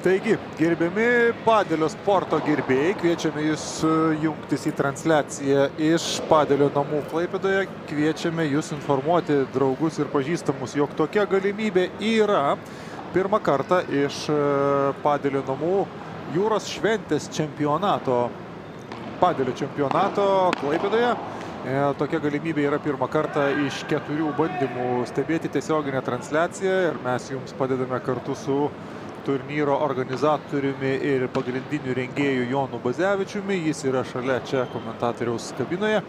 Taigi, gerbiami padelio sporto gerbėjai, kviečiame jūs jungtis į transliaciją iš padelio namų Klaipėdoje. Kviečiame jūs informuoti draugus ir pažįstamus, jog tokia galimybė yra. Pirmą kartą iš padelio namų jūros šventės čempionato, padelio čempionato Klaipėdoje. Tokia galimybė yra pirmą kartą iš 4 bandymų stebėti tiesioginę transliaciją ir mes jums padedame kartu su turnyro organizatoriumi ir pagrindiniu rengėju Jonu Bazevičiumi. Jis yra šalia čia komentatoriaus kabinoje.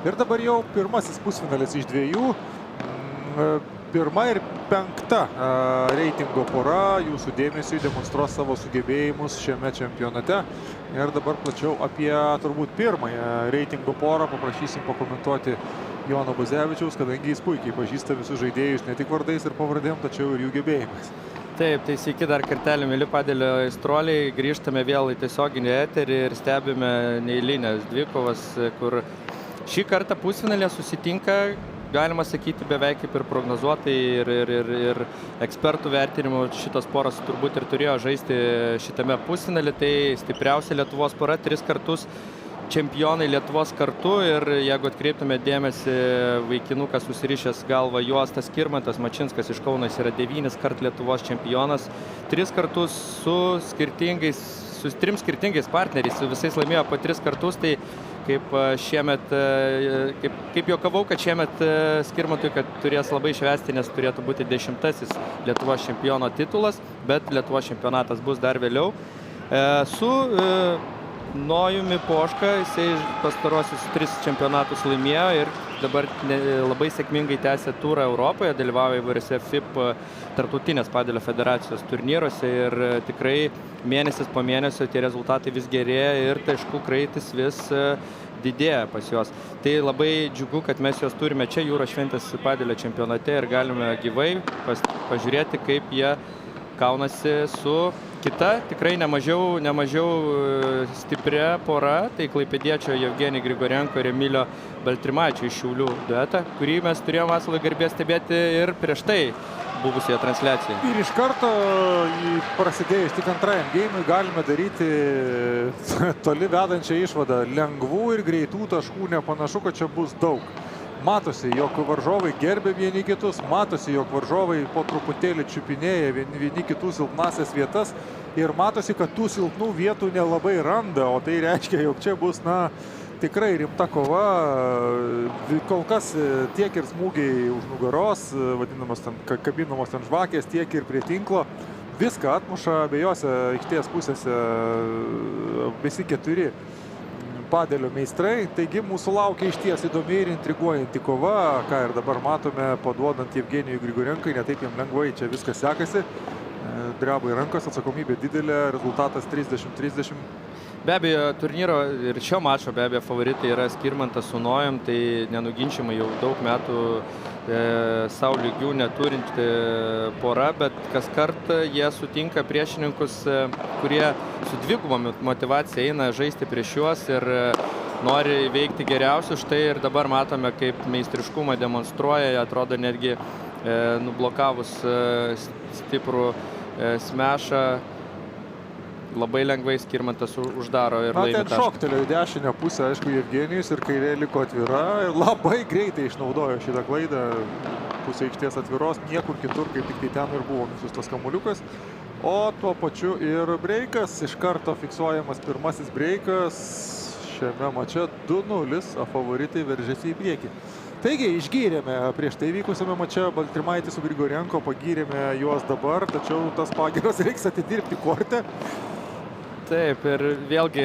Ir dabar jau pirmasis pusfinalis iš 2. Pirma ir 5 reitingo pora jūsų dėmesiui demonstruos savo sugebėjimus šiame čempionate. Ir dabar plačiau apie turbūt pirmąją reitingo porą paprašysim pakomentuoti Jono Bazevičiaus, kadangi jis puikiai pažįsta visus žaidėjus ne tik vardais ir pavardėm, tačiau ir jų gebėjimais. Taip, tai sveiki dar kartelį, mėly padelio aistruoliai. Grįžtame vėl į tiesioginį eterį ir stebime neeilinės dvikovas, kur šį kartą pusfinalė susitinka, galima sakyti, beveik kaip ir prognozuotai ir ekspertų vertinimu šitos poros turbūt ir turėjo žaisti šitame pusfinalį. Tai stipriausia Lietuvos pora 3 kartus čempionai Lietuvos kartu ir jeigu atkreiptume dėmesį, vaikinukas susirišęs galvą Juostas Skirmantas Mačinskas iš Kauno yra 9 kart Lietuvos čempionas, 3 kartus su 3 skirtingais partneriais, su visais laimėjo po 3 kartus, tai kaip šiemet, kaip juokavau, kad šiemet Skirmantui, kad turės labai švęsti, nes turėtų būti 10. Lietuvos čempiono titulas, bet Lietuvos čempionatas bus dar vėliau. Su Nojumi Poška, jisai pastarosius 3 čempionatus laimėjo ir dabar labai sėkmingai tęsia turą Europoje, dalyvauja įvairiose FIP tarptautinės padelio federacijos turnyruose ir tikrai mėnesis po mėnesio tie rezultatai vis gerėja ir taškų kraitis vis didėja pas juos. Tai labai džiugu, kad mes juos turime čia jūros šventės padelio čempionate ir galime gyvai pažiūrėti, kaip jie kaunasi su kita, tikrai nemažiau stipria pora, tai klaipėdiečio Jevgenij Grigorenko ir Emilio Baltrimaičio iš Šiaulių duetą, kurį mes turėjome vasarą garbės stebėti ir prieš tai buvusioje transliacijoje. Ir iš karto prasidėjus tik antrajam geimui galime daryti toli vedančią išvadą. Lengvų ir greitų taškų nepanašu, kad čia bus daug. Matosi, jog varžovai gerbė vieni kitus, matosi, jog varžovai po truputėlį čiupinėja vieni kitų silpnasias vietas ir matosi, kad tų silpnų vietų nelabai randa, o tai reiškia, jog čia bus, tikrai rimta kova. Kol kas tiek ir smūgiai už nugaros, vadinamos ten, kabinamos ten žvakės, tiek ir prie tinklo. Viską atmuša abiejose aikštės pusėse visi 4 padelio meistrai, taigi mūsų laukia išties įdomi ir intriguojanti kova, ką ir dabar matome, paduodant Jevgenijui Grigorenkai, netaip jam lengvai čia viskas sekasi, dreba į rankas, atsakomybė didelė, rezultatas 30-30. Be abejo, turnyro ir šio mačo be abejo favoritai yra Skirmantas su Nojum, tai nenuginčiamai jau daug metų savo lygių neturinti pora, bet kas kartą jie sutinka priešininkus, kurie su dviguba motyvacija eina žaisti prieš juos ir nori veikti geriausius. Štai ir dabar matome, kaip meistriškumą demonstruoja, atrodo netgi nublokavus stiprų smešą. Labai lengvai Skirmantas uždaro ir laimi tašką. Ten šoktelėjo į dešinę pusę, aišku, Jevgenijus ir kairė liko atvira ir labai greitai išnaudojo šitą klaidą. Pusė aikštės atviros, niekur kitur, kaip tik tai ten ir buvo nusiustas kamuoliukas. O tuo pačiu ir breikas, iš karto fiksuojamas pirmasis breikas šiame mače 2-0, o favoritai veržėsi į priekį. Taigi, išgyrėme prieš tai vykusiame mače Baltrimaitį su Grigorenko, pagyrėme juos dabar, tačiau tas pagyras reiks atidirbti korte. Taip, ir vėlgi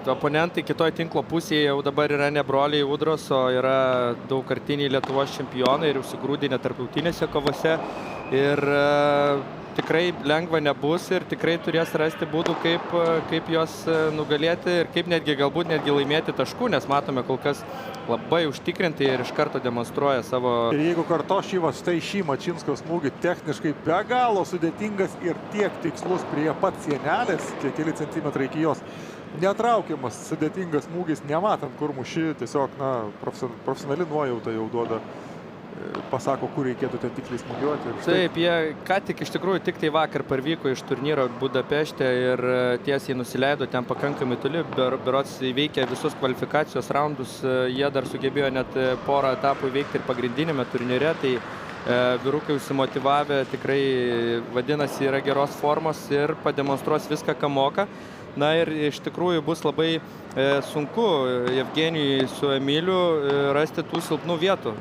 oponentai kitoj tinklo pusėje jau dabar yra ne broliai Udros, o yra daugkartiniai Lietuvos čempionai ir užsigrūdinę tarptautinėse kovose. Ir tikrai lengva nebus ir tikrai turės rasti būdų, kaip juos nugalėti ir kaip galbūt netgi laimėti taškų, nes matome kol kas labai užtikrintai ir iš karto demonstruoja savo... Ir jeigu kartos šį Mačinsko smūgį techniškai be galo sudėtingas ir tiek tikslus prie pat sienelės, kiek keli centimetrai iki jos, netraukiamas sudėtingas smūgis, nematant kur muši, tiesiog profesionali nuojauta jau duoda pasako, kur reikėtų ten tiksliai smūgiuoti. Taip, jie ką tik iš tikrųjų tik tai vakar parvyko iš turnyro Budapešte ir tiesiai nusileido ten pakankamai toli, berods įveikė visus kvalifikacijos raundus, jie dar sugebėjo net porą etapų įveikti ir pagrindinėme turnyre, tai vyrukai užsimotyvavę tikrai vadinasi yra geros formos ir pademonstruos viską, ką moka. Na ir iš tikrųjų bus labai sunku Jevgenijui su Emiliu rasti tų silpnų vietų.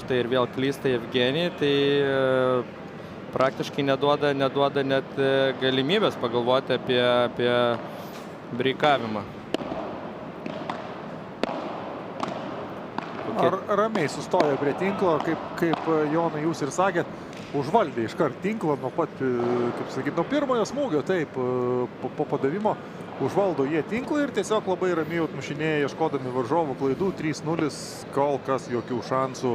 Štai ir vėl klysta Jevgenijai, tai praktiškai neduoda net galimybės pagalvoti apie breikavimą. Ar ramiai sustojo prie tinklo, kaip Jonai jūs ir sakėt, užvaldė iškart tinklą nuo pat, kaip sakyt, nuo pirmojo smūgio, taip, po padavimo užvaldo jie tinklą ir tiesiog labai ramiai atmušinėja, ieškodami varžovų klaidų, 3-0, kol kas jokių šansų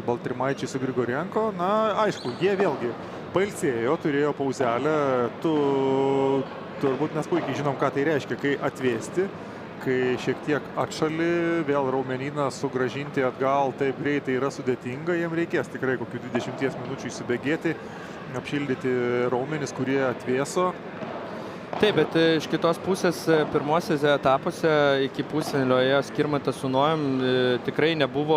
Baltrimaičiai su Grigorienko. Na, aišku, jie vėlgi pailsėjo, turėjo pauzelę, turbūt mes puikiai žinom, ką tai reiškia, kai atvėsti, kai šiek tiek atšali, vėl raumenyną sugrąžinti atgal taip greitai yra sudėtinga, jiem reikės tikrai kokių 20 minučių įsibėgėti, apšildyti raumenis, kurie atvėso. Taip, bet iš kitos pusės pirmosiose etapuose iki pusfinalio ėjo Skirmantas su Nojum, tikrai nebuvo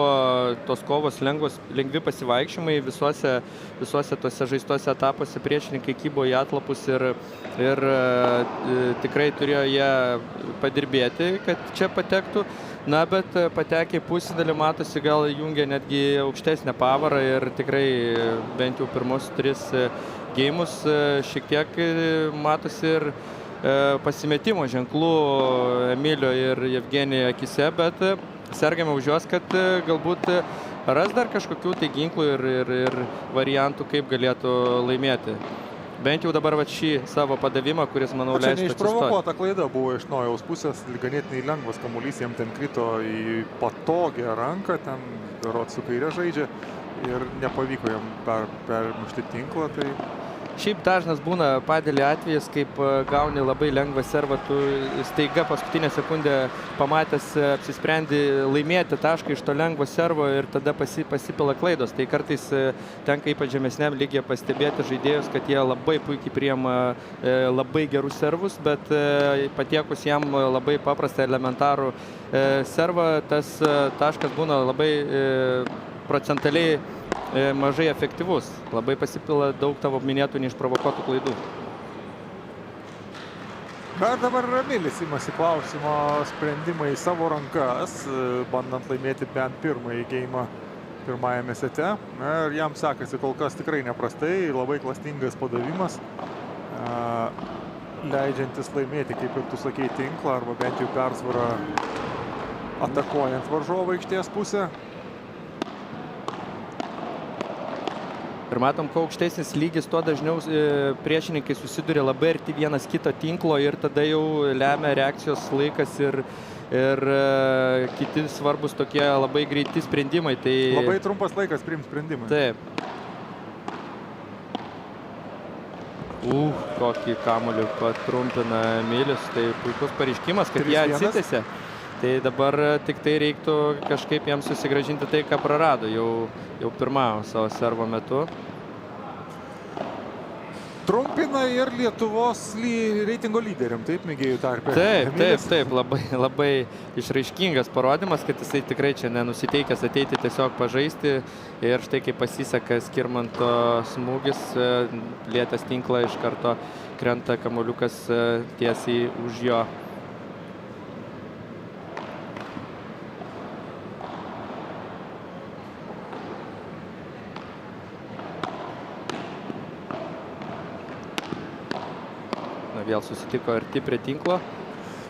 tos kovos lengvi pasivaikščiojimai, visuose tose žaistuose etapuose priešininkai kybo į atlapus ir tikrai turėjo jie padirbėti, kad čia patektų. Na, bet patekę į pusfinalį matosi, gal jungia netgi aukštesnę pavarą ir tikrai bent jau pirmus 3 geimus šiek tiek matosi ir pasimetimo ženklų Emilio ir Jevgenijo akise, bet sergame už juos, kad galbūt ras dar kažkokių tai ginklų ir variantų, kaip galėtų laimėti. Bent jau dabar šį savo padavimą, kuris, manau, leistų atsistoti. Čia neišprovokuota klaida buvo iš Nojaus pusės, ganėtinai lengvas kamuolys, jam ten krito į patogią ranką, ten berods su kairė žaidžia ir nepavyko jam permušti tinklą. Tai... Šiaip dažnas būna padelį atvejis, kaip gauni labai lengvą servą, tu staiga paskutinę sekundę pamatęs apsisprendi laimėti tašką iš to lengvo servo ir tada pasipila klaidos. Tai kartais tenka ypač žemesniam lygyje pastebėti žaidėjus, kad jie labai puikiai priima labai gerus servus, bet patiekus jam labai paprastą elementarų servą, tas taškas būna labai procentaliai mažai efektyvus. Labai pasipila daug tavo minėtų neišprovokuotų klaidų. Bet dabar Emilis imasi klausimo sprendimą į savo rankas, bandant laimėti bent pirmąjį geimą pirmajame sete. Ir jam sekasi kol kas tikrai neprastai, labai klastingas padavimas, leidžiantis laimėti, kaip ir tu sakei, tinklą, arba bent jau persvarą atakuojant varžovą aikštės pusę. Ir matom, kuo aukštesnis lygis, tuo dažniau priešininkai susiduria labai arti vienas kito tinklo ir tada jau lemia reakcijos laikas ir kiti svarbus tokie labai greiti sprendimai. Tai... Labai trumpas laikas priimti sprendimai. Taip. Kokį kamuolį patrumpina Emilis. Tai puikus pareiškimas, kad jie atsitęsė. Tai dabar tik tai reiktų kažkaip jiems susigrąžinti tai, ką prarado jau pirmavo savo servo metu. Trumpina ir Lietuvos reitingo lyderiam, taip, mėgėjų tarpe. Taip, labai išraiškingas parodimas, kad jisai tikrai čia nenusiteikęs ateiti tiesiog pažaisti. Ir štai kaip pasiseka Skirmanto smūgis, lietęs tinklą iš karto krenta kamuoliukas tiesiai už jo. Vėl susitiko arti prie tinklo.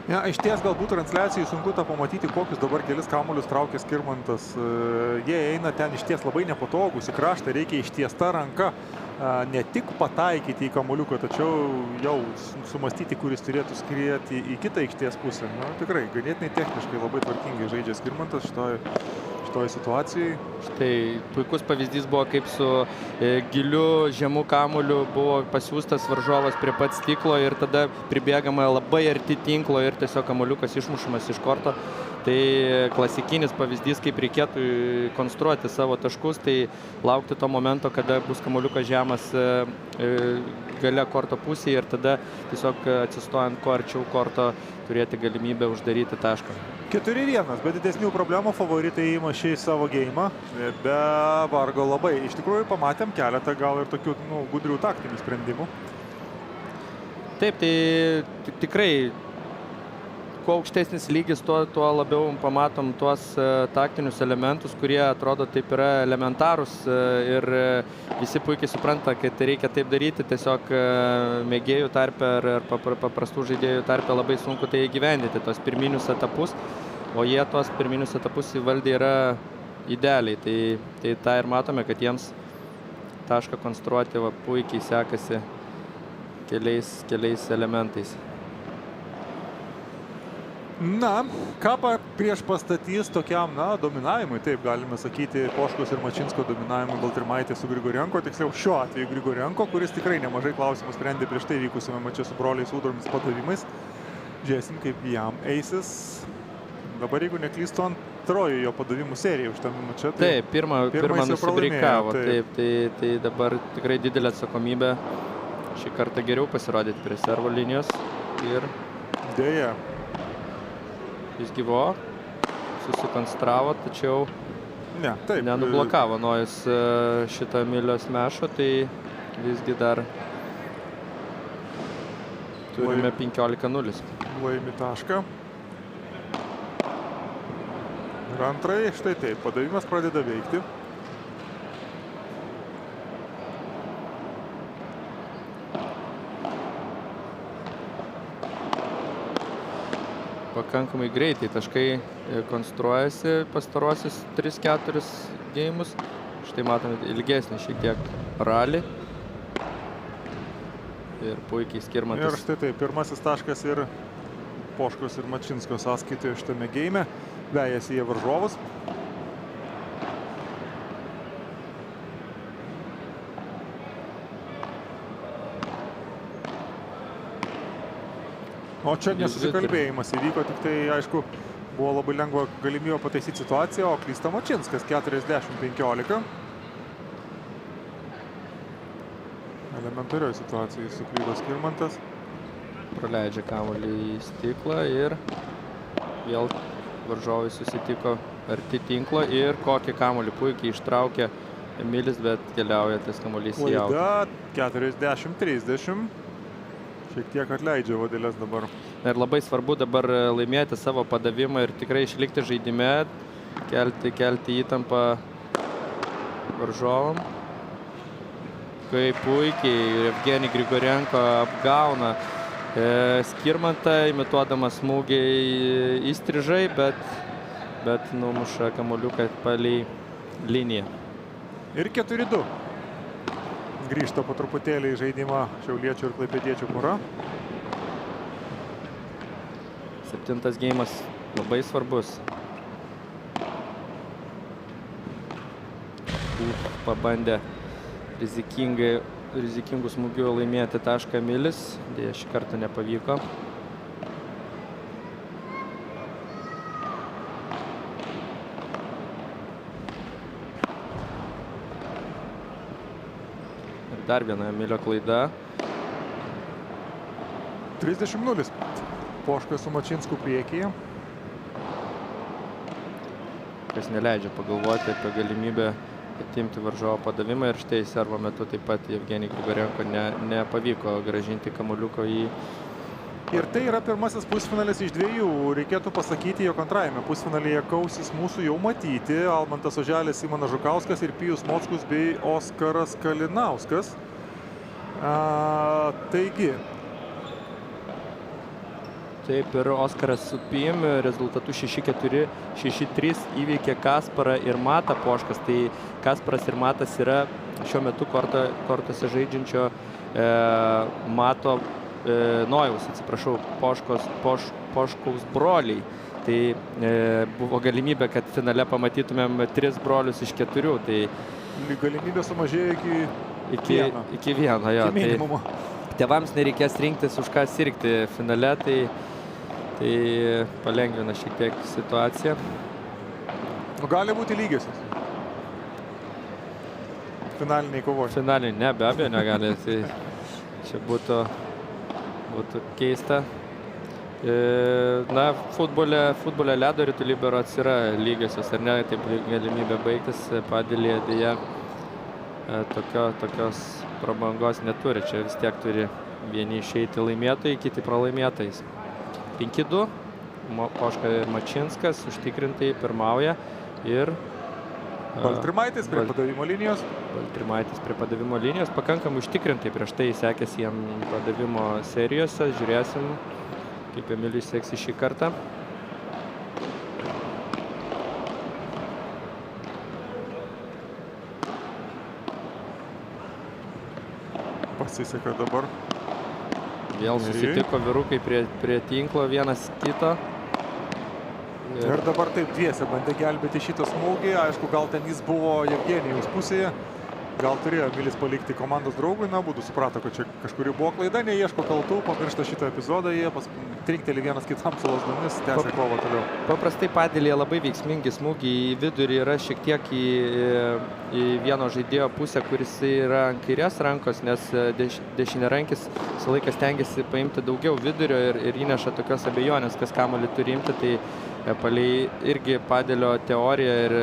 Ja, iš ties galbūt transliacijai sunku tą pamatyti, kokius dabar kelis kamuolius traukia Skirmantas. Jie eina ten iš ties labai nepatogus, į kraštą reikia ištiesta ranka ne tik pataikyti į kamuoliuką, tačiau jau sumastyti, kuris turėtų skrieti į kitą aikštės pusę. Na, tikrai, ganėtinai techniškai labai tvarkingai žaidžia Skirmantas šitoje šitoje situacijoje. Štai puikus pavyzdys buvo, kaip su giliu žemų kamuoliu buvo pasiūstas varžovas prie pat stiklo ir tada pribėgama labai arti tinklo ir tiesiog kamuoliukas išmušamas iš korto. Tai klasikinis pavyzdys, kaip reikėtų konstruoti savo taškus, tai laukti to momento, kada bus kamuoliukas žemas gale korto pusėje ir tada tiesiog atsistojant kuo arčiau korto turėti galimybę uždaryti tašką. 4-1, be didesnių problemų favoritai įima šį savo geimą, be vargo labai. Iš tikrųjų pamatėm keletą gal ir tokių gudrių taktinių sprendimų. Taip, tai tikrai kuo aukštesnis lygis, tuo labiau pamatom tuos taktinius elementus, kurie atrodo taip yra elementarūs ir visi puikiai supranta, kad reikia taip daryti, tiesiog mėgėjų tarpe ar paprastų žaidėjų tarpe labai sunku tai įgyvendinti, tos pirminius etapus, o jie tos pirminius etapus įvaldė yra idealiai, tai tą ir matome, kad jiems tašką konstruoti puikiai sekasi keliais elementais. Na, ką prieš pastatys tokiam, dominavimui, taip galime sakyti, Poškos ir Mačinsko dominavimui Baltrimaitė su Grigorenko, tiksliau šiuo atveju Grigorenko, kuris tikrai nemažai klausimų sprendė prieš tai vykusiame mače su broliais Udromis padavimais. Žiūrėsim, kaip jam eisis. Dabar, jeigu neklystu, antroji jo padavimų serija už tame mače. Taip, pirmą nusibrikavo, tai dabar tikrai didelė atsakomybė šį kartą geriau pasirodyti prie servo linijos ir dėja. Jis gyvo, susikonstravo, tačiau nenublokavo Nojus šitą Emilios mešą, tai visgi dar turime 15-0. Laimi tašką. Ir antrai, štai taip, padavimas pradeda veikti. Pakankamai greitai taškai konstruojasi pastaruosius 3-4 geimus. Štai matome ilgesnį šiek tiek ralį. Ir puikiai Skirmantas. Ir štai taip, pirmasis taškas ir Poškos ir Mačinsko sąskaitoje šitame geime. Vejasi jie varžovus. O čia nesusikalbėjimas įvyko, tik tai, aišku, buvo labai lengva galimybė pataisyti situaciją, o klysta Mačinskas 40-15. Elementarioje situacijoje suklydo Skirmantas. Praleidžia kamuolį į stiklą ir vėl varžovai susitiko arti tinklo ir kokį kamuolį puikiai ištraukė Emilis, bet keliauja tas kamuolys į autą. Klaida 40-30. Šiek tiek atleidžia Vadelės dabar. Ir labai svarbu dabar laimėti savo padavimą ir tikrai išlikti žaidime, kelti įtampą varžovam. Kaip puikiai Evgenij Grigorenko apgauna Skirmantą, imituodamas smūgiai įstrižai, bet numuša kamuoliuką palei liniją. Ir 4-2. Grįžta po truputėlį į žaidimą šiauliečių ir klaipėdiečių pora. 7 geimas labai svarbus. Pabandė rizikingų smūgių laimėti tašką Emilis. Deja, šį kartą nepavyko. Dar viena Emilio klaida. 30-0. Poška su Mačinsku priekyje. Kas neleidžia pagalvoti apie galimybę atimti varžovo padavimą ir štai servo metu taip pat Evgenij Grigorenko nepavyko grąžinti kamuoliuko į... Ir tai yra pirmasis pusfinalis iš 2. Reikėtų pasakyti, jog antrajame pusfinalyje kausis mūsų jau matyti Almantas Oželis, Simonas Žukauskas ir Pijus Mockus bei Oskaras Kalinauskas. Taigi. Taip, ir Oskaras su Pijum rezultatu 6-4, 6-3 įveikė Kasparą ir Matą Poškas. Tai Kasparas ir Matas yra šiuo metu kortose žaidžiančio Mato Nojaus, atsiprašau, Poškaus broliai. tai buvo galimybė, kad finale pamatytumėm 3 brolius iš 4. Tai galimybė sumažėjo iki vieno, jo. iki minimumo. Tai tėvams nereikės rinktis, už ką sirgti finale, tai palengvina šiek tiek situaciją. Gali būti lygiosios. Finaliniai kovoj. Finaliniai, ne, be abejo negali. Tai čia būtų keista. Na, futbole ledo ritulį berods yra lygiosios, ar ne, taip galimybė baigtis. Padelyje dėja tokios prabangos neturi. Čia vis tiek turi vieni išeiti laimėtojai, kiti pralaimėtojais. 5-2. Poška ir Mačinskas užtikrintai pirmauja ir Baltrimaitis prie padavimo linijos. Baltrimaitis prie padavimo linijos. Pakankamai užtikrintai prieš tai sekėsi jam padavimo serijose. Žiūrėsim, kaip Emilijus seksi šį kartą. Pasiseka dabar. Vėl susitiko vyrukai prie tinklo vienas kito. Ir dabar taip dviese bandė gelbėti šitą smūgį. Aišku, gal ten jis buvo Jevgenijaus pusėje. Gal turėjo Emilis palikti komandos draugui. Na, būtų suprato, kad čia kažkuri buvo klaida. Neieško kaltų, pamiršta šitą epizodą. Jie trinkteli vienas kitam su lasdomis, tęsia kovą toliau. Paprastai Padelyje labai veiksmingi smūgiai į vidurį yra šiek tiek į vieno žaidėjo pusę, kuris yra ant kairės rankos, nes dešiniarankis visą laiką stengiasi paimti daugiau vidurio ir įneša tokios abejonės, kas kamuolį turi imti. Tai palei irgi Padelio teoriją ir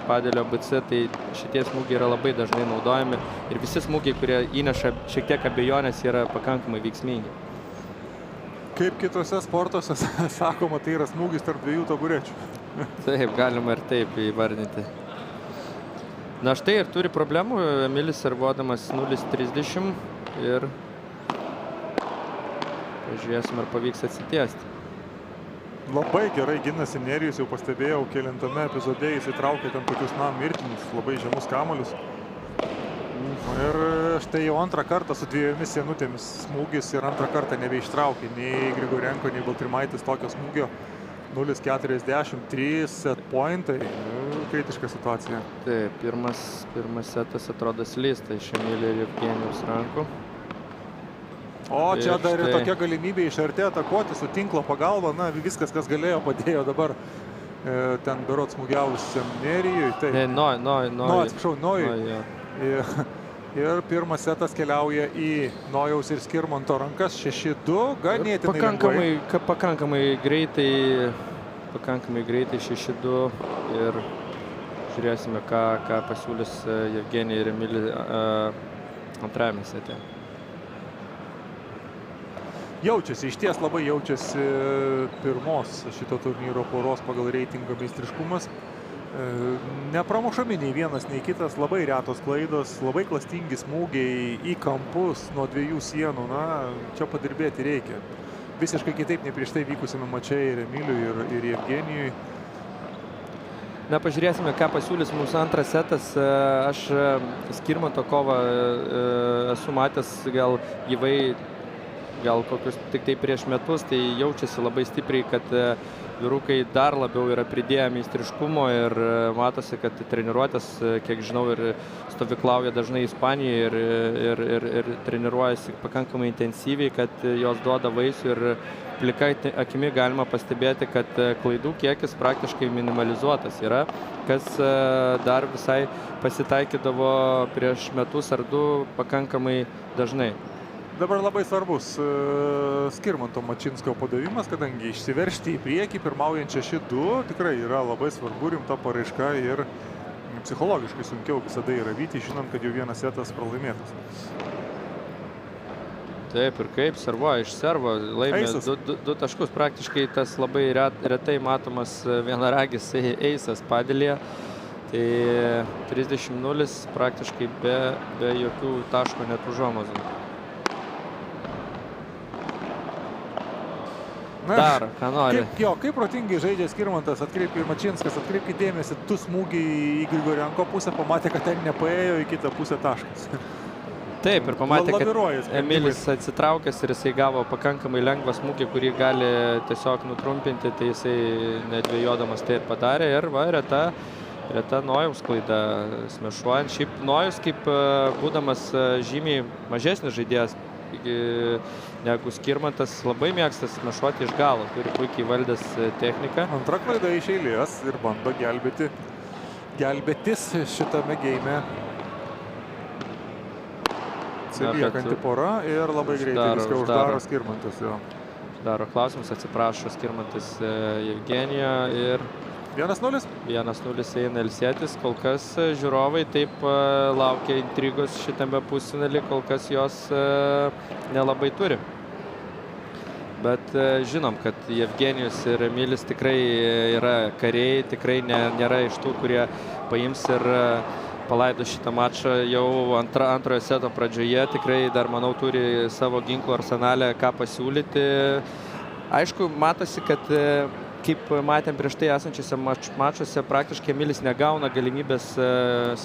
Padelio BC, tai šitie smūgiai yra labai dažnai naudojami ir visi smūgiai, kurie įneša šiek tiek abejonės, yra pakankamai veiksmingi. Kaip kitose sportuose sakoma, tai yra smūgis tarp 2 taburečių. Taip, galima ir taip įvardinti. Na štai ir turi problemų. Emilis servuodamas 0-30 ir pažiūrėsim, ar pavyks atsitiesti. Labai gerai ginasi Nerijus, jau pastebėjau, kelintame epizode jis įtraukė ten tokius, mirtinus, labai žemus kamuolius. Ir štai jau antrą kartą su 2 sienutėmis smūgis ir antrą kartą nebeištraukė nei Grigorenko, nei Baltrimaitis tokio smūgio. 0-40, 3 set pointai, kritiška situacija. Taip, pirmas setas atrodo slysta iš Emilio ir Jevgenijaus rankų. O čia dar ir tokia galimybė iš arti atakuoti su tinklo pagalba. Na, viskas, kas galėjo, padėjo dabar ten berods smūgiavusiam Nerijui. Atsiprašau, Nojui. Ir pirmas setas keliauja į Nojaus ir Skirmanto rankas. 6-2, ganėtinai lengvai. Pakankamai greitai 6-2 ir žiūrėsime, ką pasiūlys Jevgenija ir Emilį antrajame sete. Jaučiasi, išties labai jaučiasi pirmos šito turnyro poros pagal reitingą meistriškumas. Nepramušami nei vienas, nei kitas, labai retos klaidos, labai klastingi smūgiai į kampus nuo 2 sienų. Na, čia padirbėti reikia. Visiškai kitaip nei prieš tai vykusiame mače ir Emiliui, ir Jevgenijui. Na, pažiūrėsime, ką pasiūlys mums antras setas. Aš Skirmanto kovą esu matęs gal gyvai, gal kokius tik tai prieš metus, tai jaučiasi labai stipriai, kad vyrukai dar labiau yra pridėję meistriškumo ir matosi, kad treniruotės, kiek žinau, ir stovyklauja dažnai Ispanijoje ir treniruojasi pakankamai intensyviai, kad jos duoda vaisių ir plika akimi galima pastebėti, kad klaidų kiekis praktiškai minimalizuotas yra, kas dar visai pasitaikydavo prieš metus ar 2 pakankamai dažnai. Dabar labai svarbus Skirmanto Mačinsko padavimas, kadangi išsiveržti į priekį pirmaujant 6-2 tikrai yra labai svarbu, rimta paraiška ir psichologiškai sunkiau visada yra vyti, žinant, kad jau vienas setas pralaimėtas. Taip ir kaip servuoja iš servo, laimė 2 taškus, praktiškai tas labai retai matomas vienaragis eisas Padelyje. Tai 30-0 praktiškai be jokių taško net užuomazgų. Dar, ką nori. Kaip protingai žaidžia Skirmantas, atkreipė ir Mačinskas, atkreipė dėmesį, 2 smūgiai į Grigorenko pusę, pamatė, kad ten nepaėjo, į kitą pusę taškas. Taip, ir pamatė, kad laviruoja sprendimais. Emilis atsitraukęs ir jisai gavo pakankamai lengvą smūgį, kurį gali tiesiog nutrumpinti, tai jisai nedvėjodamas tai ir padarė. Ir va, reta Nojaus klaida smešuojant. Šiaip Nojus, kaip būdamas žymiai mažesnis žaidėjas negu Skirmantas, labai mėgsta smešuoti iš galo, turi puikiai valdęs techniką. Antra klaida iš eilės ir bando gelbėtis šitame geime. Atsiliekanti pora ir labai greitai viską uždaro Skirmantas. Daro klausimus, atsiprašo Skirmantas Jevgenijo ir 1-0. 1-0 eina ilsėtis. Kol kas žiūrovai taip laukia intrigos šitame pusfinalį, kol kas jos nelabai turi. Bet žinom, kad Jevgenijus ir Emilis tikrai yra kariai, tikrai nėra iš tų, kurie paims ir palaido šitą mačą jau antrojo seto pradžioje. Tikrai dar, manau, turi savo ginklų arsenalę ką pasiūlyti. Aišku, matosi, kad kaip matėm prieš tai esančiose mačuose, praktiškai Emilis negauna galimybės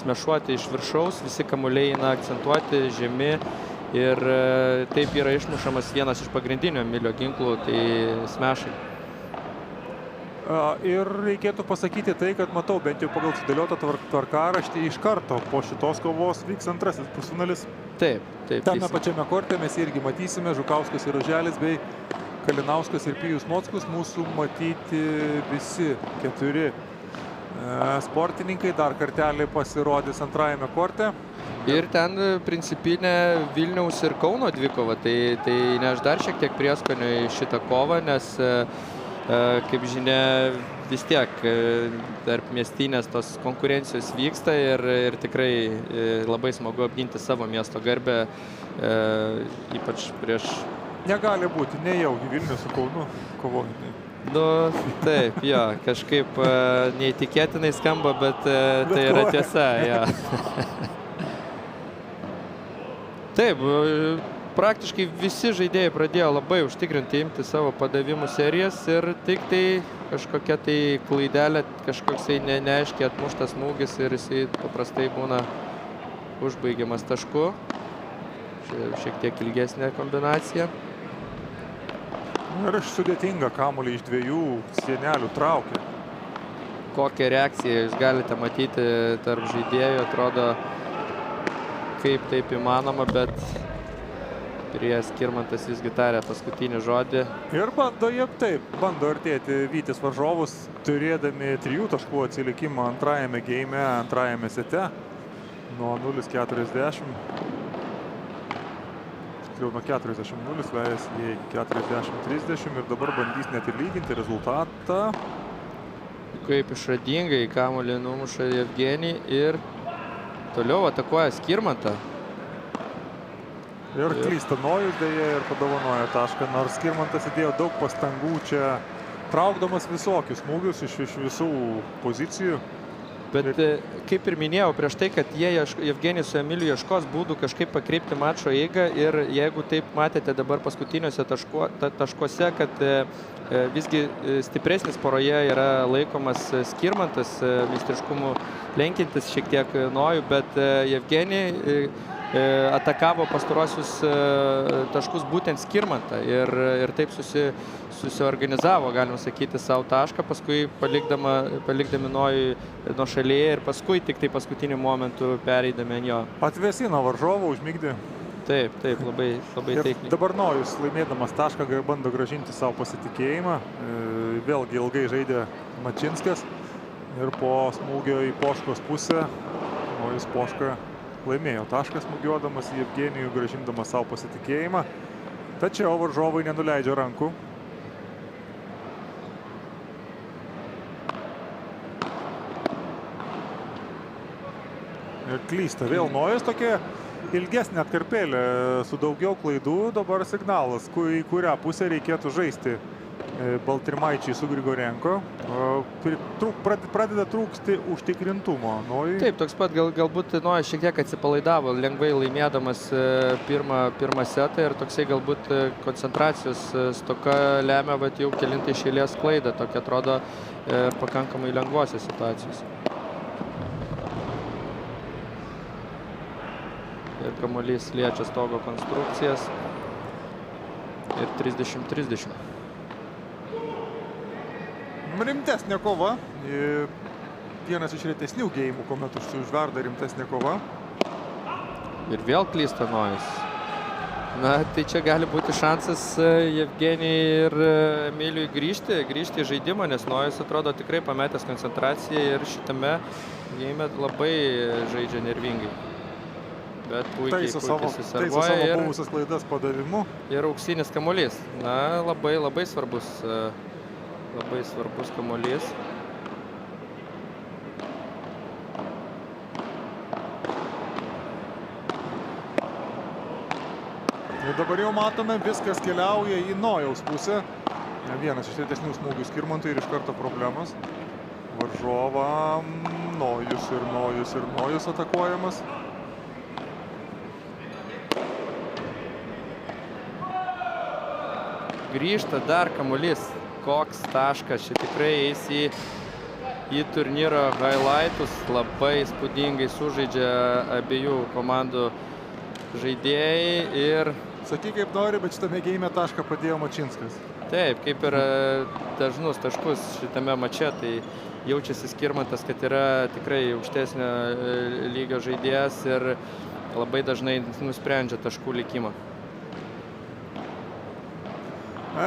smešuoti iš viršaus. Visi kamuoliai eina akcentuoti, žemi. Ir taip yra išmušamas vienas iš pagrindinių Emilio ginklų, tai smešai. Ir reikėtų pasakyti tai, kad matau, bent jau pagal sudėliotą tvarkaraštį iš karto po šitos kovos vyks antrasis pusfinalis. Taip. Tame pačiame korte mes irgi matysime Žukauskas ir Oželis bei Kalinauskas ir Pijus Mockus. Mūsų matyti visi 4 sportininkai dar kartelį pasirodys antrajame korte. Ir ten principinė Vilniaus ir Kauno dvikova, tai neš dar šiek tiek prieskonio į šitą kovą, nes kaip žinia, vis tiek tarp miestinės tos konkurencijos vyksta ir tikrai labai smagu apginti savo miesto garbę, ypač prieš... Negali būti, nejaugi Vilnius su Kaunu kovojami. Nu, taip, jo, kažkaip neįtikėtinai skamba, bet tai yra tiesa, jo. Taip, praktiškai visi žaidėjai pradėjo labai užtikrinti imti savo padavimų serijas ir tik tai kažkokia tai klaidelė, kažkoksai neaiškiai atmuštas smūgis ir jisai paprastai būna užbaigiamas tašku. Šiek tiek ilgesnė kombinacija. Ir sudėtinga kamuolį iš 2 sienelių traukia. Kokią reakciją jūs galite matyti tarp žaidėjų, atrodo kaip taip įmanoma, bet prie Skirmantas visgi tarė paskutinį žodį. Ir bando artėti vytis varžovus, turėdami 3 taškų atsilikimą antrajame geime, antrajame sete nuo 0-40. Jau nuo 40-0 vejasi jie 40-30 ir dabar bandys net ir lyginti rezultatą. Kaip išradingai kamuolį numuša Jevgenij ir toliau atakuoja Skirmantą. Ir klysta Nojus dėja ir padovanoja tašką, nors Skirmantas įdėjo daug pastangų čia, traukdamas visokius smūgius iš visų pozicijų. Bet kaip ir minėjau prieš tai, kad Jevgenijus su Emiliu ieškos būdų kažkaip pakreipti mačo eigą ir jeigu taip matėte dabar paskutiniuose taškuose, kad visgi stipresnis poroje yra laikomas Skirmantas, meistriškumu lenkintis šiek tiek Nojų, bet Jevgenij atakavo pastarosius taškus būtent Skirmantą ir taip susiorganizavo, galima sakyti, savo tašką, paskui palikdami Nojui nuošalėje ir paskui tik tai paskutiniu momentu pereidami ant jo. Atvėsino varžovą, užmigdė. Taip, labai taikliai. Dabar Nojus, laimėdamas tašką, bando grąžinti savo pasitikėjimą. Vėlgi ilgai žaidė Mačinskas ir po smūgio į Poškos pusę Nojus Poška laimėjo tašką smūgiuodamas į Jevgenijų, grąžindamas savo pasitikėjimą. Tačiau varžovai nenuleidžia rankų. Ir klysta vėl Nojus, tokia ilgesnė atkarpėlė su daugiau klaidų. Dabar signalas, į kurią pusę reikėtų žaisti Baltrimaičiai su Grigorenko. Pradeda trūksti užtikrintumo Nojui. Taip, toks pat galbūt Nojus šiek tiek atsipalaidavo, lengvai laimėdamas pirmą setą ir toksai galbūt koncentracijos stoka lemia jau kelintą iš eilės klaidą, tokia atrodo pakankamai lengvose situacijose. Ir kamuolys liečia stogo konstrukcijas. Ir 30-30. Rimtesnė kova. Vienas iš retesnių geimų, kuomet užverda rimtesnė kova. Ir vėl klysta Nojus. Na, tai čia gali būti šansas Jevgenijui ir Emiliui grįžti į žaidimą, nes Nojus atrodo tikrai pametęs koncentraciją ir šitame geime labai žaidžia nervingai. Bet puikiai susiservuoja savo buvusias klaidas padavimu. Ir auksinis kamuolys. Na, labai svarbus kamuolys. Ir dabar jau matome, viskas keliauja į Nojaus pusę. Vienas iš retesnių smūgių Skirmantui ir iš karto problemos. Varžovam Nojus atakuojamas. Grįžta dar kamuolys. Koks taškas. Čia tikrai eis į turnyro highlightus. Labai įspūdingai sužaidžia abiejų komandų žaidėjai ir... Sakyk kaip nori, bet šitame geime tašką padėjo Mačinskas. Taip, kaip ir dažnus taškus šitame mače, tai jaučiasi Skirmantas, kad yra tikrai aukštesnio lygio žaidėjas ir labai dažnai nusprendžia taškų likimą.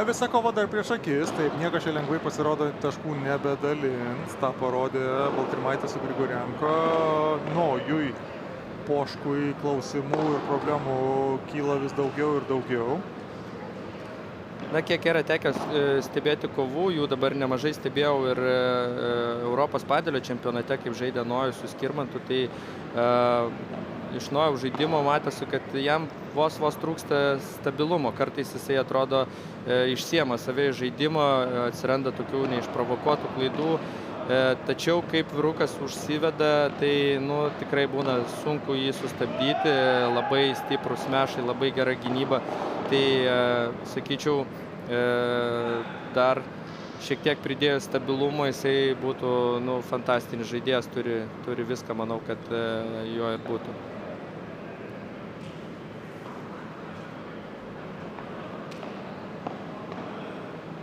Visa kova dar prieš akis, taip niekas čia lengvai pasirodo taškų nebedalins. Ta parodė Baltrimaitis su Grigorienko. Nojui, Poškui klausimų ir problemų kyla vis daugiau ir daugiau. Na, kiek yra tekę stebėti kovų, jų dabar nemažai stebėjau ir Europos padelio čempionate, kaip žaidė Nojus su Skirmantu, tai iš Nojaus žaidimo matėsi, kad jam vos trūksta stabilumo. Kartais jisai atrodo išsiema save iš žaidimo, atsiranda tokių neišprovokuotų klaidų. Tačiau kaip vyrukas užsiveda, tai tikrai būna sunku jį sustabdyti, labai stiprus smešai, labai gera gynyba. Tai, sakyčiau, dar šiek tiek pridėjus stabilumo, jisai būtų fantastinis žaidėjas, turi viską, manau, kad jo ir būtų.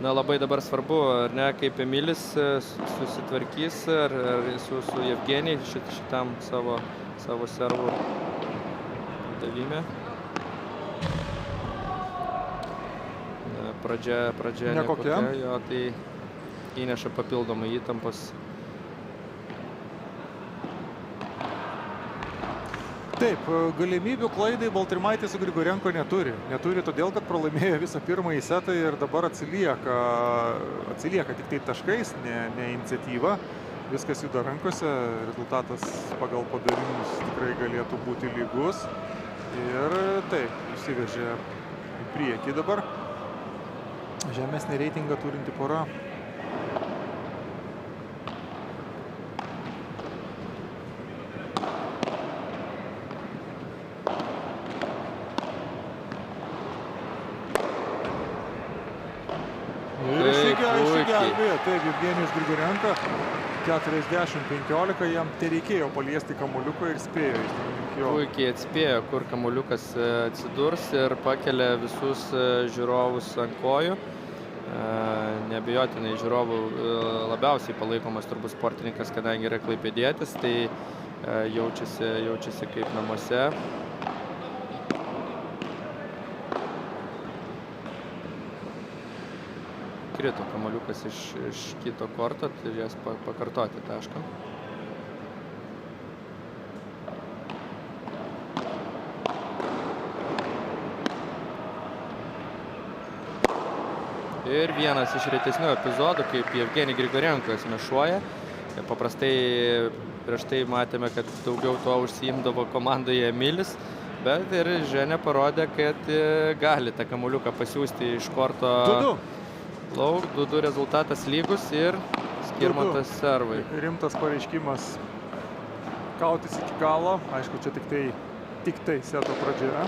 Na, labai dabar svarbu, ar ne, kaip Emilis susitvarkys ar su Jevgenijai šitam savo servų davime. Pradžia nekokia, jo, tai įneša papildomai įtampos. Taip, galimybių klaidai Baltrimaitis su Grigorienko neturi. Neturi todėl, kad pralaimėjo visą pirmąjį setą ir dabar atsilieka tik tai taškais, ne iniciatyva. Viskas juda rankose, rezultatas pagal padavimus tikrai galėtų būti lygus. Ir taip, išsivežė į priekį dabar. Žemesnį reitingą turinti pora. Taip, Jevgenijus Grigorienko 40-15, jam tereikėjo paliesti kamuoliuką ir spėjo. Puikiai atspėjo, kur kamuoliukas atsidurs ir pakelia visus žiūrovus ant kojų. Neabejotinai žiūrovų labiausiai palaikomas turbūt sportininkas, kadangi yra klaipėdietis, tai jaučiasi kaip namuose. Krito kamuoliukas iš kito korto, turės pakartoti tašką. Ir vienas iš retesnių epizodų, kaip Jevgenij Grigorienko smešuoja. Paprastai prieš tai matėme, kad daugiau to užsiimdavo komandoje Emilis, bet ir Ženė parodė, kad gali tą kamuoliuką pasiųsti iš korto. 2-2 rezultatas lygus ir Skirmantas servai. Rimtas pareiškimas kautis iki galo. Aišku, čia tik tai seto pradžioje.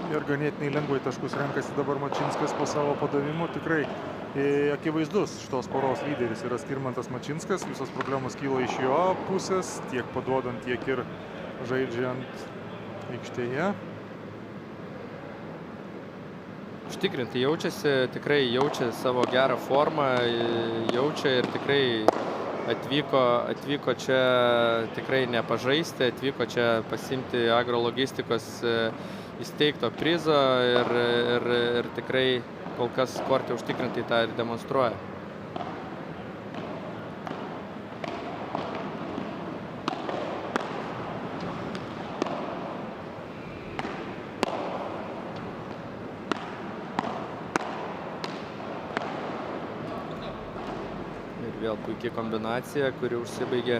Ir ganėtinai lengvai taškus renkasi dabar Mačinskas po savo padavimų. Tikrai akivaizdus šitos poros lyderis yra Skirmantas Mačinskas. Visos problemos kyla iš jo pusės, tiek paduodant, tiek ir žaidžiant aikštėje. Užtikrinti jaučiasi, tikrai jaučia savo gerą formą, jaučia ir tikrai atvyko čia tikrai nepažaisti, atvyko čia pasimti agrologistikos įsteigto prizo ir tikrai kol kas korte užtikrintai tą ir demonstruoja. Vėl puikiai kombinacija, kuri užsibaigė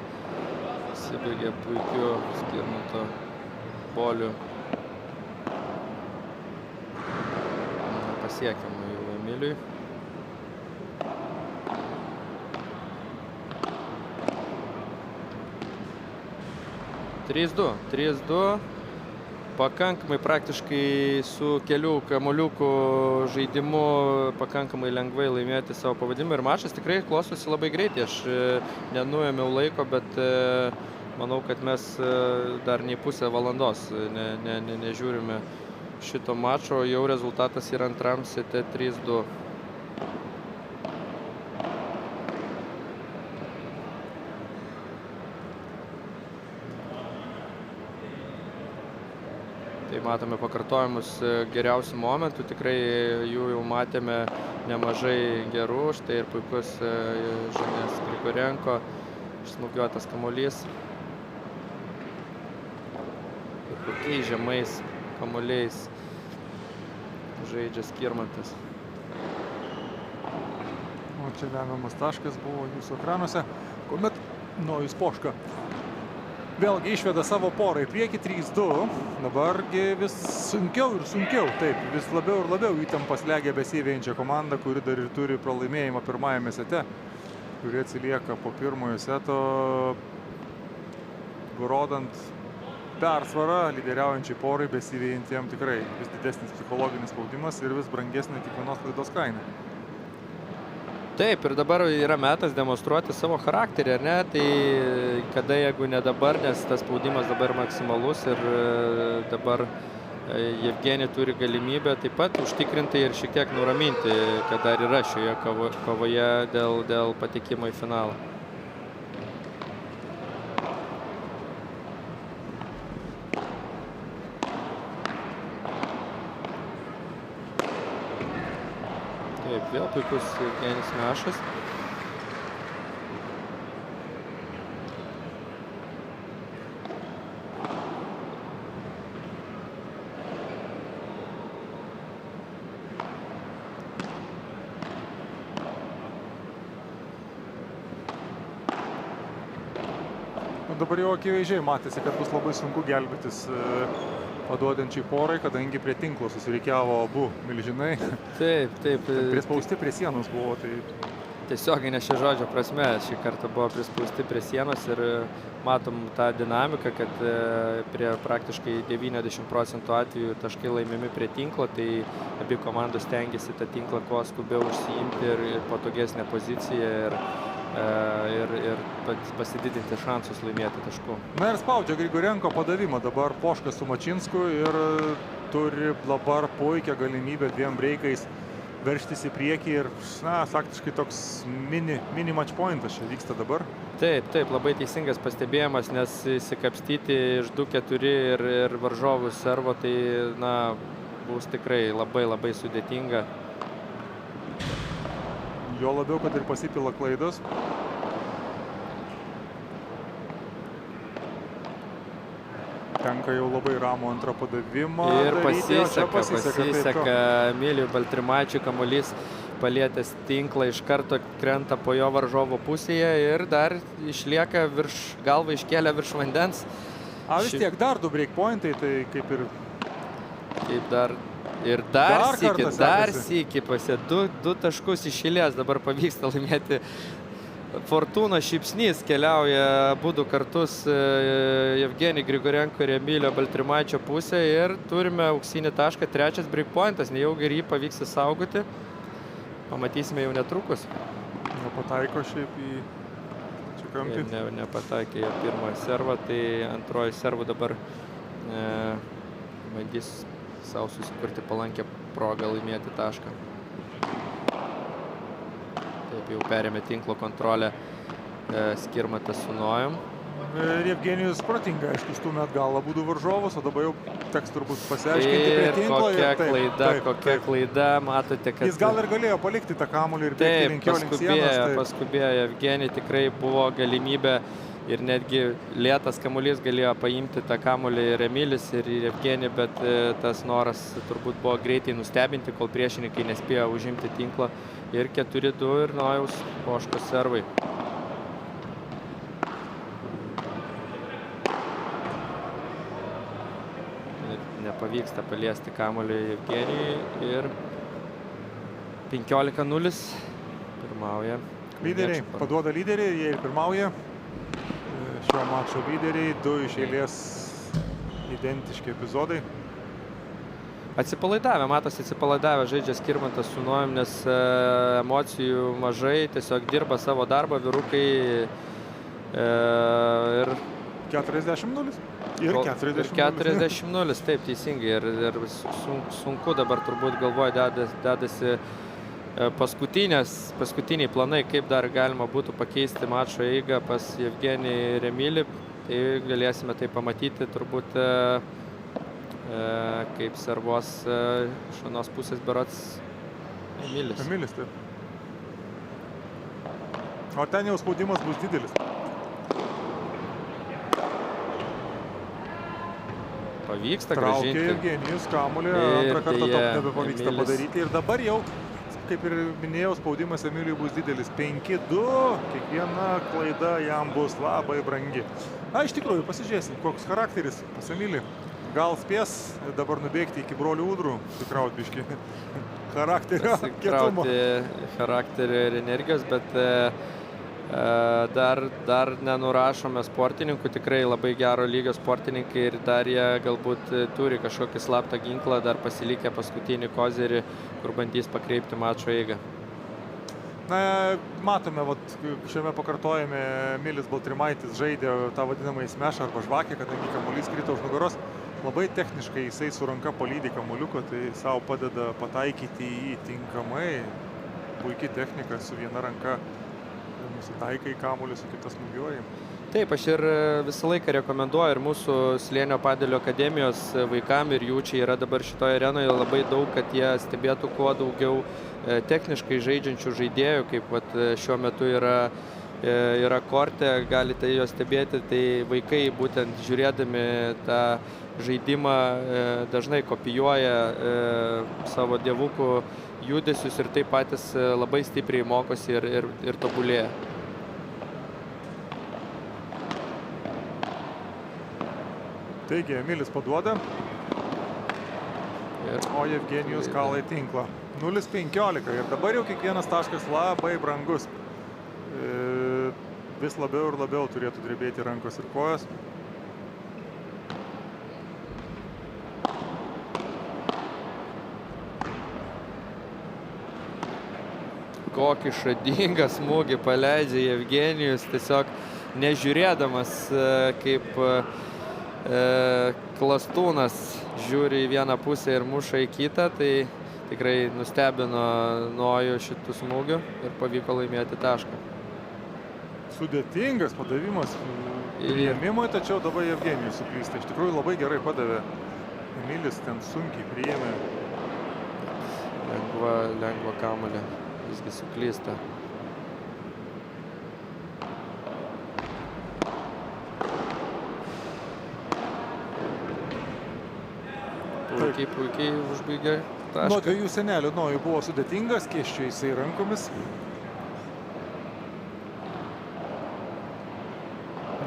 puikiu Skirmanto poliu. Pasiekiamų jau Emiliui. Trys du. Pakankamai praktiškai su kelių kamuoliukų žaidimu pakankamai lengvai laimėti savo pavadimą ir mačas tikrai klostosi labai greitai. Aš nenuėmiau laiko, bet manau, kad mes dar nei pusę valandos nežiūrime šito mačo. Jau rezultatas yra antram sete 3-2. Tai matome pakartojimus geriausių momentų, tikrai jų jau matėme nemažai gerų, štai ir puikus Žanės Grigorenko išsmūgiuotas kamuolys. Ir kokiais žemais kamuoliais žaidžia Skirmantas. O čia lemiamas taškas buvo jūsų ekranuose, kuomet Nojus Poška vėlgi išveda savo porą į priekį 3-2. Dabargi vis sunkiau ir sunkiau, taip, vis labiau ir labiau įtampas slegia besivejančią komandą, kuri dar ir turi pralaimėjimą pirmajame sete, kuri atsilieka po pirmojo seto, rodant persvarą lyderiaujančiai porai besivejantiem tikrai vis didesnis psichologinis spaudimas ir vis brangesnė kiekvienos klaidos kaina. Taip, ir dabar yra metas demonstruoti savo charakterį, ar ne? Tai kada, jeigu ne dabar, nes tas spaudimas dabar maksimalus ir dabar Jevgenij turi galimybę taip pat užtikrinti ir šiek tiek nuraminti, kad dar yra šioje kovoje dėl patekimo į finalą. Taip, vėl puikus Jevgenijus Mešas. Dabar jau akivaizdžiai matėsi, kad bus labai sunku gelbėtis paduodančiai porai, kadangi prie tinklo susirikiavo abu milžinai. Taip. Prispausti prie sienos buvo. Tai... Tiesioginė šio žodžio prasme, šį kartą buvo prispausti prie sienos ir matom tą dinamiką, kad prie praktiškai 90% atvejų taškai laimimi prie tinklo, tai abi komandos stengiasi tą tinklą kuo skubiau užsiimti ir patogesnę poziciją ir pasididinti šansus laimėti taškų. Na ir spaudžia Grigorenko padavimą dabar Poška su Mačinsku ir turi dabar puikią galimybę dviem breikais verštis į priekį ir, na, faktiškai toks mini match pointas čia vyksta dabar. Taip, labai teisingas pastebėjimas, nes įsikapstyti iš 2-4 ir varžovų servo, tai, na, bus tikrai labai sudėtinga. Jo labiau, kad ir pasipila klaidos. Tenka jau labai ramų antrą padavimą. Ir pasiseka Emilijui Baltrimaičiui, kamuolys palietęs tinklą iš karto krenta po jo varžovo pusėje ir dar išlieka galvą iškėlę virš vandens. Vis tiek dar 2 break pointai, tai kaip ir... Ir dar sykį pasė 2 taškus iš eilės dabar pavyksta laimėti Fortūnos šypsnys keliauja būdų kartus Jevgenij Grigorenko ir Emilio Baltrimaičio pusė ir turime auksinį tašką, trečias breakpointas, nejaugi ir jį pavyks įsaugoti. Pamatysime jau netrukus. Nepataiko šiaip į čia kampį. Nepataikė jo pirmąjį servą, tai antroji servų dabar bandys savo susikurti palankę progą laimėti tašką. Taip jau perėmė tinklo kontrolę Skirmantas su Nojum. Ir Jevgenijus protingai, aišku, stumė atgal abudu varžovus, o dabar jau teks turbūt pasiaiškinti prie tinklo. Kokia klaida, matote, kad... Jis gal ir galėjo palikti tą kamuolį ir bėgti link sienos. Paskubėjo Jevgenij, tikrai buvo galimybė ir netgi lėtas kamuolys galėjo paimti tą kamuolį ir Emilis ir Jevgenij, bet tas noras turbūt buvo greitai nustebinti, kol priešininkai nespėjo užimti tinklą. Ir 4-2 ir Nojaus Poškos servai. Nepavyksta paliesti kamuolį Jevgenijui ir 15-0 pirmauja. Lyderiai, paduoda lyderiai, jie ir pirmauja. Šio mačo lyderiai, 2 iš eilės identiški epizodai. Atsipalaidavę, matosi atsipalaidavę žaidžia Skirmantas su Nojum, nes emocijų mažai, tiesiog dirba savo darbą, vyrukai ir 40-0 ir 40-0. 40-0, taip teisingai. Ir sunku dabar turbūt galvoja dedasi paskutiniai planai, kaip dar galima būtų pakeisti mačo eigą pas Jevgenijų ir Emilį. Tai galėsime tai pamatyti turbūt kaip servuos iš vienos pusės berods Emilis. Emilis, taip. O ten jau spaudimas bus didelis. Pavyksta grąžinti. Traukia Jevgenijus kamuolį, antrą kartą to nebepavyksta padaryti. Ir dabar jau, kaip ir minėjau, spaudimas Emiliui bus didelis. 5-2, kiekviena klaida jam bus labai brangi. Na, iš tikrųjų, pasižiūrėsim, koks charakteris pas Emilį. Gal spės dabar nubėgti iki brolių Udrų, sukraut biškį charakterio, kietumo. Charakterio ir energijos, bet dar nenurašome sportininkų, tikrai labai gero lygio sportininkai ir dar jie galbūt turi kažkokį slaptą ginklą, dar pasilikę paskutinį kozerį, kur bandys pakreipti mačo eigą. Na, matome, šiame pakartojame, Emilis Baltrimaitis žaidė tą vadinamą smešą arba žvakę, kadangi kamuolys krito už nugaros. Labai techniškai jisai su ranka palydi kamuoliuko, tai savo padeda pataikyti jį tinkamai. Puikiai technika, su viena ranka nusitaikai kamuolį, su kita smūgiuoji. Taip, aš ir visą laiką rekomenduoju ir mūsų Slėnio padelio akademijos vaikam ir jų čia yra dabar šitoje arenoje labai daug, kad jie stebėtų kuo daugiau techniškai žaidžiančių žaidėjų, kaip šiuo metu yra korte, galite juos stebėti, tai vaikai būtent žiūrėdami tą žaidimą dažnai kopijuoja savo dievukų judesius ir taip patys labai stipriai mokosi ir tobulėja. Taigi, Emilis paduoda, o Jevgenijus kala į tinklą. 0-15 ir dabar jau kiekvienas taškas labai brangus. Vis labiau ir labiau turėtų drebėti rankos ir kojos. Kokį šadingą smūgį paleidžia Jevgenijus, tiesiog nežiūrėdamas, kaip klastūnas žiūri į vieną pusę ir muša į kitą, tai tikrai nustebino Nojų šitų smūgių ir pavyko laimėti tašką. Sudėtingas padavimas priėmimui, tačiau dabar Jevgenijus suklysta. Iš tikrųjų labai gerai padavė. Emilis ten sunkiai priėmė. Lengva kamuolį, visgi suklysta. Puikiai užbaigė tašką. Nuo dviejų senelių Nojų buvo sudėtingas, kieščio jisai rankomis.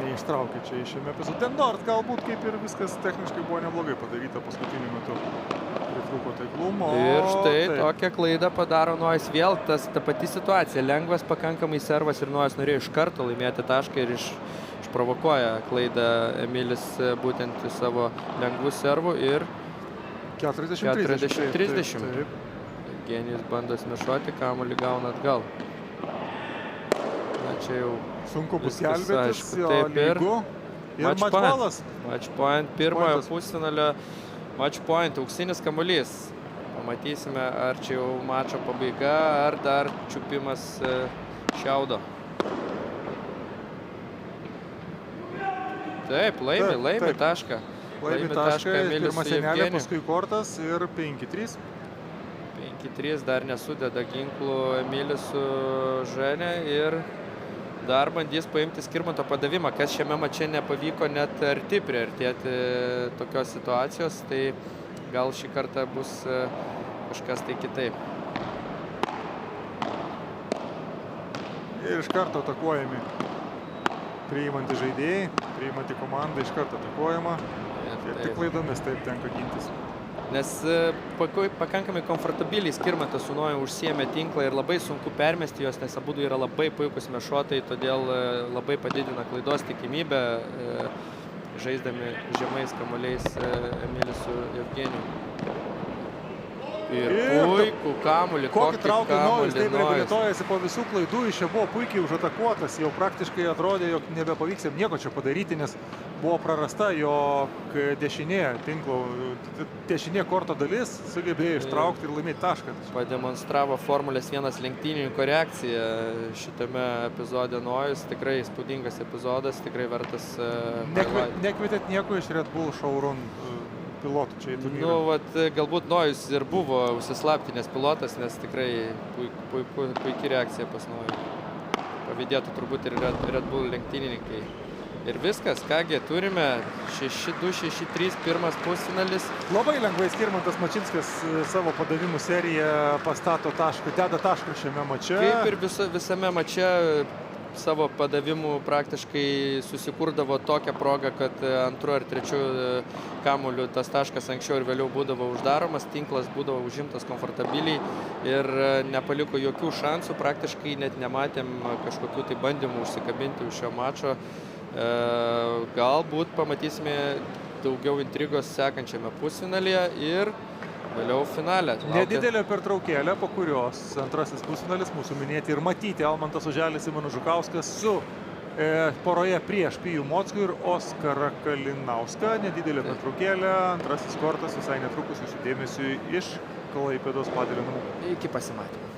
Neištraukė čia iš šiame epizode, nors galbūt kaip ir viskas techniškai buvo neblogai padaryta paskutiniu metu. Pritrūko taiklumo. Ir štai Taip. tokią klaidą padaro Nojus. Vėl ta pati situacija. Lengvas pakankamai servas ir Nojus norėjo iš karto laimėti tašką ir išprovokuoja klaidą Emilis būtent savo lengvų servų ir 40-30. Genijus bando smešuoti, kamuolį gauna atgal. Na, čia jau sunku bus viskas gelbėtis, aišku. jo Taip, ir lygu. Ir matchballas. Match point, pirmojo Pointas. pusfinalio match point, auksinis kamuolys. Pamatysime, ar čia jau mačo pabaiga, ar dar čiupimas šiaudo. Taip, laimi tašką. Laimi tašką, Emilis pirmą su senelę, Jevgeniju. paskui kortas ir 5-3. 5-3 dar nesudeda ginklų Emilis su Ženė ir dar bandys paimti Skirmanto padavimą, kas šiame mače nepavyko net arti priartėti tokios situacijos, tai gal šį kartą bus kažkas tai kitaip. Ir iš karto atakuojami priimantį žaidėjai, priimanti komanda iš karto atakuojama. Ir tik klaidomis taip tenka gintis. Nes pakankamai komfortabiliai Skirmantas su Nojum užsiėmė tinklą ir labai sunku permesti juos, nes abudu yra labai puikus mešuotojai, todėl labai padidina klaidos tikimybę, žaisdami žemais kamuoliais Emilis su Jevgeniju. Ir puikų kamuolį, kokį traukia Nojus, taip Nojus. reabilituojasi po visų klaidų, iš čia buvo puikiai užatakuotas, jau praktiškai atrodė, jog nebepavyks jam nieko čia padaryti, nes buvo prarasta jo dešinė tinklo, dešinė korto dalis, sugebėjo ištraukti ir laimėti tašką. Pademonstravo Formulės 1 lenktynininko reakciją šitame epizode Nojus, tikrai įspūdingas epizodas, tikrai vertas. Nekvietėt nieko iš Red Bull Showrun pilotų čia į turnyrą? Nu, vat, galbūt Nojus ir buvo užsislaptinės pilotas, nes tikrai puikiai reakcija pas Nojų. Pavydėtų turbūt ir Red Bull lenktynininkai. Ir viskas, kągi, turime 6-2, 6-3, pirmas pusfinalis. Labai lengvai Skirmantas Mačinskas savo padavimų seriją pastato tašką, deda tašką šiame mače. Kaip ir visame mače savo padavimų praktiškai susikurdavo tokią progą, kad antru ar trečiu kamuoliu tas taškas anksčiau ir vėliau būdavo uždaromas, tinklas būdavo užimtas komfortabiliai ir nepaliko jokių šansų, praktiškai net nematėm kažkokių tai bandymų užsikabinti už šio mačo. Galbūt pamatysime daugiau intrigos sekančiame pusfinalyje ir vėliau finale. Nedidelė pertraukėlė, po kurios antrasis pusfinalis mūsų minėti ir matyti Almantas Oželis, Simonas Žukauskas su poroje prieš Pijų Mockų ir Oskarą Kalinauską. Nedidelė pertraukėlė, antrasis kortas visai netrukus jūsų dėmesiui iš Klaipėdos Padelio namų. Iki pasimatymų.